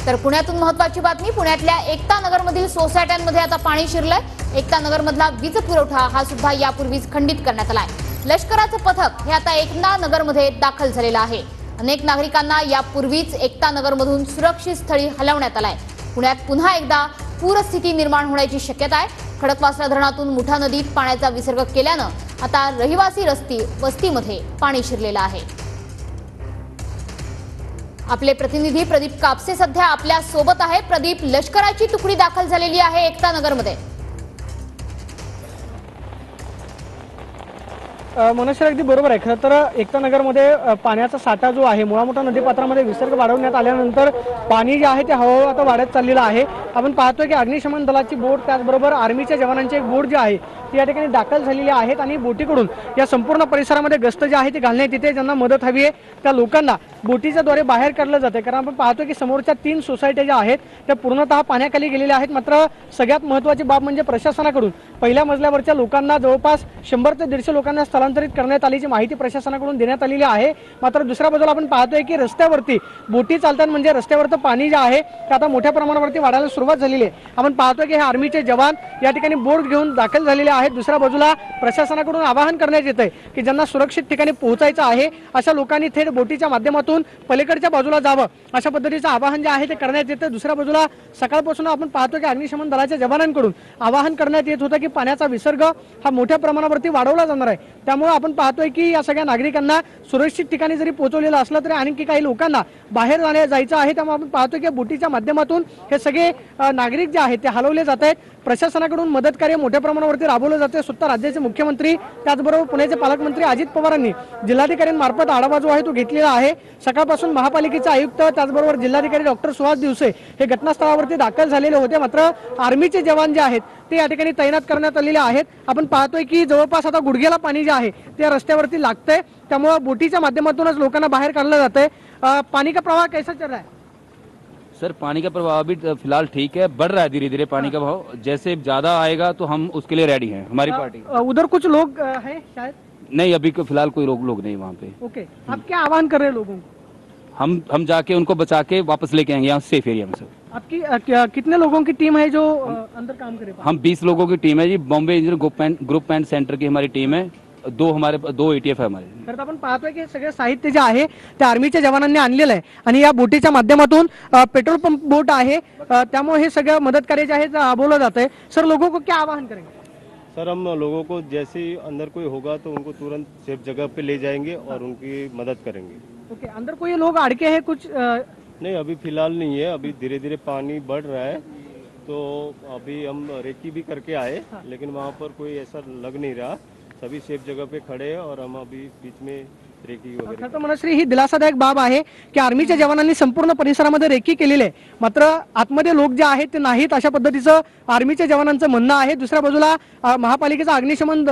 तर पुण्यातून महत्त्वाची बातमी, पुण्यातल्या एकता नगरमधील सोसायट्यांमध्ये आता पाणी शिरलंय। एकता नगरमधला वीज पुरवठा हा सुद्धा यापूर्वीच खंडित करण्यात आलाय। लष्कराचं पथक हे आता एकता नगरमध्ये दाखल झालेलं आहे। अनेक नागरिकांना यापूर्वीच एकता नगरमधून सुरक्षित स्थळी हलवण्यात आलाय। पुण्यात पुन्हा एकदा पूरस्थिती निर्माण होण्याची शक्यता आहे। खडकवासला धरणातून मुठा नदीत पाण्याचा विसर्ग केल्यानं आता रहिवासी वस्तीमध्ये पाणी शिरलेलं आहे। आपले प्रतिनिधी प्रदीप कापसे सध्या आपल्या सोबत आहे। प्रदीप, लष्कराची तुकडी दाखल झालेली आहे एकता नगरमध्ये। मनोज अगदी बरोबर आहे। खरं तर एकता नगरमध्ये पाण्याचा साठा जो आहे, मुळामुठा नदीपात्रामध्ये विसर्ग वाढवण्यात आल्यानंतर पाणी जे आहे ते हळूहळू आता वाढत चाललेलं आहे। आपण पाहतोय की अग्निशमन दलाची बोट, त्याचबरोबर आर्मीच्या जवानांची एक बोट जी आहे ती या ठिकाणी दाखल झालेली आहेत आणि बोटीकडून या संपूर्ण परिसरामध्ये गस्त जी आहे ती घालण्यात येते। ज्यांना मदत हवी आहे त्या लोकांना बोटीच्या द्वारे बाहेर काढलं जाते। कारण आपण पाहतोय की समोरच्या 3 सोसायट्या ज्या आहेत त्या पूर्णतः पाण्याखाली गेलेल्या आहेत। मात्र सगळ्यात महत्त्वाची बाब म्हणजे प्रशासनाकडून पहिल्या मजल्यावरच्या लोकांना जवळपास 100 ते 150 लोकांना स्थलांतरित करण्यात आल्याची माहिती प्रशासनाकडून देण्यात आलेली आहे। मात्र दुसऱ्या बाजूला आपण पाहतोय की रस्त्यावरती बोटी चालतात, म्हणजे रस्त्यावरचं पाणी जे आहे ते आता मोठ्या प्रमाणावरती वाढायला सुरुवात झालेली आहे। आपण पाहतोय की हे आर्मीचे जवान या ठिकाणी बोट घेऊन दाखल झालेले आहेत। दुसऱ्या बाजूला प्रशासनाकडून आवाहन करण्यात येतंय की ज्यांना सुरक्षित ठिकाणी पोहोचायचं आहे अशा लोकांनी थेट बोटीच्या माध्यमातून पलीकडच्या बाजूला जावं, अशा पद्धतीचं आवाहन जे आहे ते करण्यात येतं। दुसऱ्या बाजूला सकाळपासून आपण पाहतो की अग्निशमन दलाच्या जवानांकडून आवाहन करण्यात येत होतं की पाण्याचा विसर्ग हा मोठ्या प्रमाणावरती वाढवला जाणार आहे। त्यामुळे आपण पाहतोय की या सगळ्या नागरिकांना सुरक्षित ठिकाणी जरी पोहोचवलेलं असलं तरी आणखी काही लोकांना बाहेर जायचं आहे। त्यामुळे आपण पाहतोय की बोटीच्या माध्यमातून हे सगळे नागरिक जे आहेत ते हलवले जात आहेत। प्रशासनाकडून मदत कार्य मोठ्या प्रमाणावरती राबवलं जाते। स्वतः राज्याचे मुख्यमंत्री त्याचबरोबर पुण्याचे पालकमंत्री अजित पवारांनी जिल्हाधिकाऱ्यांमार्फत आढावा जो आहे तो घेतलेला आहे। सकाळपासून महापालिकेचे आयुक्त त्याचबरोबर जिल्हाधिकारी डॉक्टर सुहास दिवसे हे घटनास्थळावरती दाखल झालेले होते। मात्र आर्मीचे जवान जे आहेत ते या ठिकाणी तैनात करण्यात आलेले आहेत। आपण पाहतोय की जवळपास आता गुडघ्याला पाणी जे आहे ते रस्त्यावरती लागतंय, त्यामुळे बोटीच्या माध्यमातूनच लोकांना बाहेर काढलं जातंय। पानी का प्रवाह कैसा चल रहा है? सर, पानी का प्रवाह अभी फिलहाल ठीक है, बढ़ रहा है धीरे धीरे पानी का भाव। जैसे ज्यादा आएगा तो हम उसके लिए रेडी हैं, हमारी पार्टी। उधर कुछ लोग हैं शायद? नहीं, अभी फिलहाल कोई लोग नहीं वहाँ पे। ओके, आप क्या आह्वान कर रहे हैं लोगों को? हम जाके उनको बचा के वापस लेके आएंगे यहाँ सेफ एरिया में। सर, आपकी कितने लोगों की टीम है जो अंदर काम करे? हम 20 लोगों की टीम है जी। Bombay engineer group and centre की हमारी टीम है। दो ATF है हमारे। तर आपण पाहतोय की सगळे साहित्य जे आहे ते आर्मीच्या जवानांनी आणलेलं आहे आणि या बोटीच्या माध्यमातून पेट्रोल पंप बोट आहे, त्यामुळे हे सगळं मदत कार्य जे आहे ते राबवलं जात आहे। सर, लोगों को क्या आह्वान करेंगे? सर, हम लोगों को जैसे ही अंदर कोई होगा तो उनको तुरंत सेफ जगह पे ले जाएंगे और उनकी मदद करेंगे। ओके, अंदर कोई लोग अड़के हैं कुछ? नहीं, अभी फिलहाल नहीं है। अभी धीरे धीरे पानी बढ़ रहा है, तो अभी हम रेकी भी करके आए, लेकिन वहाँ पर कोई ऐसा लग नहीं रहा। सभी सेफ जगह पे खड़े हैं और हम अभी बीच में रेकी वगैरह। खरं तर मनश्री, ही दिलासादायक बाब आहे की आर्मीच्या जवानांनी संपूर्ण परिसरामध्ये रेकी केलेली आहे। मात्र आतमध्ये लोक जे आहेत ते नाहीत, अशा पद्धतीचं आर्मीच्या जवानांचं म्हणणं आहे। दुसऱ्या बाजूला महापालिकेचा अग्निशमन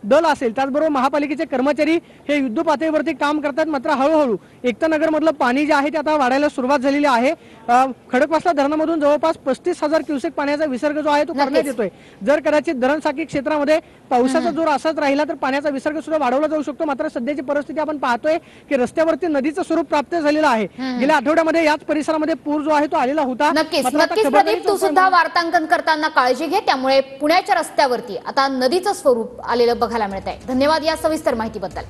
दल असेल, त्याचबरोबर महापालिकेचे कर्मचारी हे युद्ध पातळीवरती काम करतात। मात्र हळूहळू एकता नगरमधलं पाणी जे आहे ते आता वाढायला सुरुवात झालेली आहे। खडकवासला धरणामधून जवळपास 35,000 क्युसेक पाण्याचा विसर्ग जो आहे तो करण्यात येतोय। जर कदाचित धरणसाखळी क्षेत्रामध्ये पावसाचा जोर असाच राहिला तर पाण्याचा विसर्ग सुद्धा वाढवला जाऊ शकतो। मात्र सध्याची परिस्थिती आपण पाहतोय की रस्त्यावरती नदीचं स्वरूप प्राप्त झालेलं आहे। गेल्या आठवड्यामध्ये याच परिसरामध्ये पूर जो आहे तो आलेला होता। नक्कीच प्रदीप, तू सुद्धा वार्तांकन करताना काळजी घे। त्यामुळे पुण्याच्या रस्त्यावरती आता नदीचं स्वरूप आलेलं बघायला मिळत आहे। धन्यवाद या सविस्तर माहितीबद्दल।